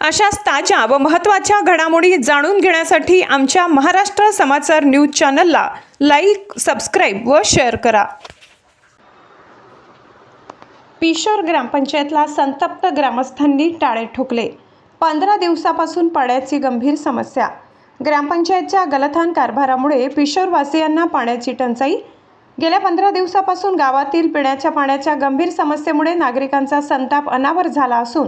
अशाच ताज्या व महत्त्वाच्या घडामोडी जाणून घेण्यासाठी आमच्या महाराष्ट्र समाचार न्यूज चॅनलला लाईक, सबस्क्राईब व शेअर करा। पिशोर ग्रामपंचायतला संतप्त ग्रामस्थांनी टाळे ठोकले। 15 दिवसापासून पाण्याची गंभीर समस्या। ग्रामपंचायतच्या गलथान कारभारामुळे पिशोरवासियांना पाण्याची टंचाई। गेल्या 15 दिवसापासून गावातील पिण्याच्या पाण्याच्या गंभीर समस्येमुळे नागरिकांचा संताप अनावर झाला असून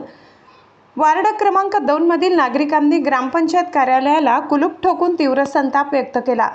वार्ड क्रमांक 2 मधील नागरिकांनी ग्रामपंचायत कार्यालयाला कुलूप ठोकून तीव्र संताप व्यक्त केला।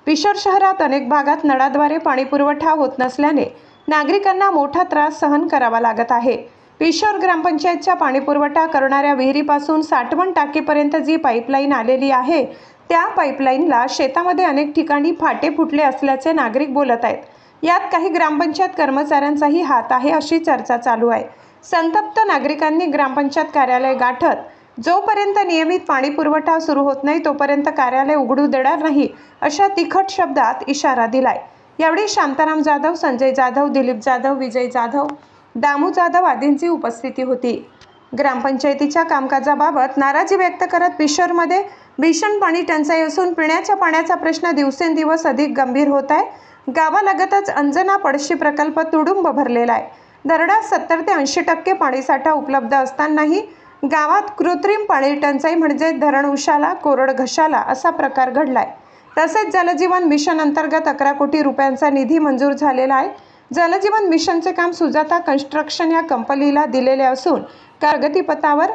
पिशोर शहरात अनेक भागात नळाद्वारे पाणी पुरवठा होत नसल्याने नागरिकांना मोठा त्रास सहन करावा लागत आहे। पिशोर ग्रामपंचायतच्या पाणी पुरवठा करणाऱ्या विहिरीपासून साठवण टाकीपर्यंत जी पाईपलाईन आलेली आहे त्या पाईपलाईनला शेतामध्ये अनेक ठिकाणी फाटे फुटले असल्याचे नागरिक बोलत आहेत। यात काही ग्रामपंचायत कर्मचाऱ्यांचाही हात आहे अशी चर्चा चालू आहे। संतप्त नागरिकांनी ग्रामपंचायत कार्यालय गाठत जोपर्यंत नियमित पाणी पुरवठा सुरू होत नाही तोपर्यंत कार्यालय उघडू देणार नाही अशा तिखट शब्दात इशारा दिलाय। यावेळी शांताराम जाधव, संजय जाधव, दिलीप जाधव, विजय जाधव, दामू जाधव आदींची उपस्थिती होती। ग्रामपंचायतीच्या कामकाजाबाबत नाराजी व्यक्त करत पिशोरमध्ये भीषण पाणी टंचाई असून पिण्याच्या पाण्याचा प्रश्न दिवसेंदिवस अधिक गंभीर होत आहे। गावालगतच अंजना पडशी प्रकल्प तुडुंब भरलेला आहे। धरणात 70 ते 80% पाणीसाठा उपलब्ध असतानाही गावात कृत्रिम पाणी टंचाई म्हणजे धरण उशाला कोरड घशाला असा प्रकार घडलाय। तसेच जलजीवन मिशन अंतर्गत 11 कोटी रुपयांचा निधी मंजूर झालेला आहे। जलजीवन मिशनचे काम सुजाता कन्स्ट्रक्शन या कंपनीला दिलेले असून प्रगतीपथावर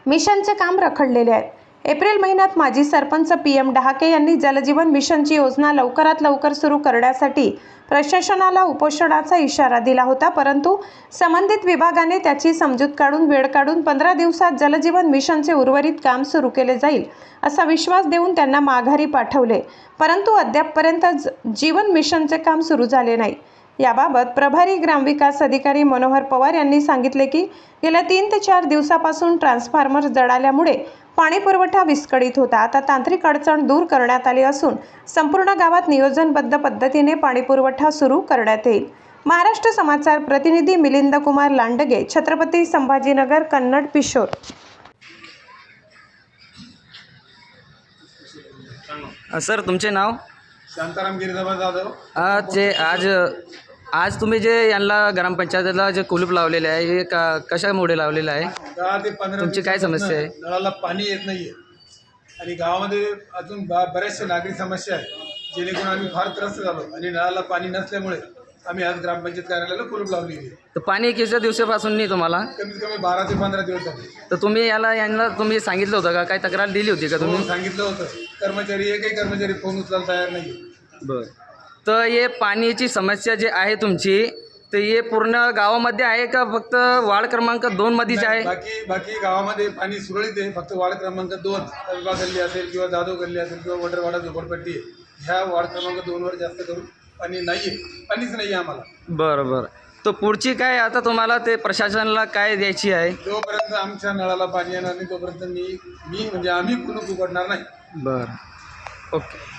मिशनचे काम रखडलेले आहे। एप्रिल महिन्यात माजी सरपंच PM डहाके यांनी जलजीवन मिशनची योजना लवकरात लवकर सुरू करण्यासाठी प्रशासनाला उपोषणाचा इशारा दिला होता, परंतु संबंधित विभागाने त्याची समजूत काढून वेळ काढून 15 दिवसात जलजीवन मिशनचे उर्वरित काम सुरू केले जाईल असा विश्वास देऊन त्यांना माघारी पाठवले, परंतु अद्यापपर्यंत जीवन मिशनचे काम सुरू झाले नाही। याबाबत प्रभारी ग्रामविकास अधिकारी मनोहर पवार यांनी सांगितले की गेल्या 3 ते 4 दिवसापासून ट्रान्सफॉर्मर जळाल्यामुळे पाणी पुरवठा विस्कळीत होता। आता तांत्रिक अडचण दूर करण्यात आली असून संपूर्ण गावात नियोजनबद्ध पद्धतीने पाणी पुरवठा सुरू करण्यात येईल। महाराष्ट्र समाचार प्रतिनिधी मिलिंद कुमार लांडगे, छत्रपती संभाजीनगर, कन्नड, पिशोर। सर, तुमचे नाव? शांताराम गिरीधर जाधव। आज तुम्ही जे यांना ग्रामपंचायतीला जे कुलूप लावलेले आहे हे कशामुळे लावलेलं आहे? 10 ते 15 तुमची काय समस्या आहे? नळाला पाणी येत नाहीये आणि गावामध्ये अजून बऱ्याचशा नागरिक समस्या आहेत, जेणेकरून आम्ही फार त्रस्त झालो आणि नळाला पाणी नसल्यामुळे आम्ही आज ग्रामपंचायत कार्यालयाला कुलूप लावली आहे। तर पाणी किती दिवसापासून नाही तुम्हाला? कमीत कमी 12 ते 15 दिवस झाले। तर तुम्ही यांना तुम्ही सांगितलं होतं का? काय तक्रार दिली होती का तुम्ही? सांगितलं होतं। एकही कर्मचारी फोन उचलायला तयार नाही। बरं, तर हे पाण्याची समस्या जी आहे तुमची तर हे पूर्ण गावामध्ये आहे का फक्त वार्ड क्रमांक 2 मध्येच आहे? बाकी गावामध्ये पाणी सुरळीत आहे। फक्त वार्ड क्रमांक 2 तलबा गल्ली असेल किंवा जाधव गल्ली असेल किंवा वडरवाडा झोपडपट्टी आहे, ह्या वार्ड क्रमांक 2 वर जास्त करून पाणी नाहीये, पाणीच नाही आहे आम्हाला। बरं बरं, तर पुढची काय आता तुम्हाला ते प्रशासनाला काय द्यायची आहे? जोपर्यंत आमच्या नळाला पाणी येणार नाही तोपर्यंत मी म्हणजे आम्ही कुलूप उघडणार नाही। बरं, ओके।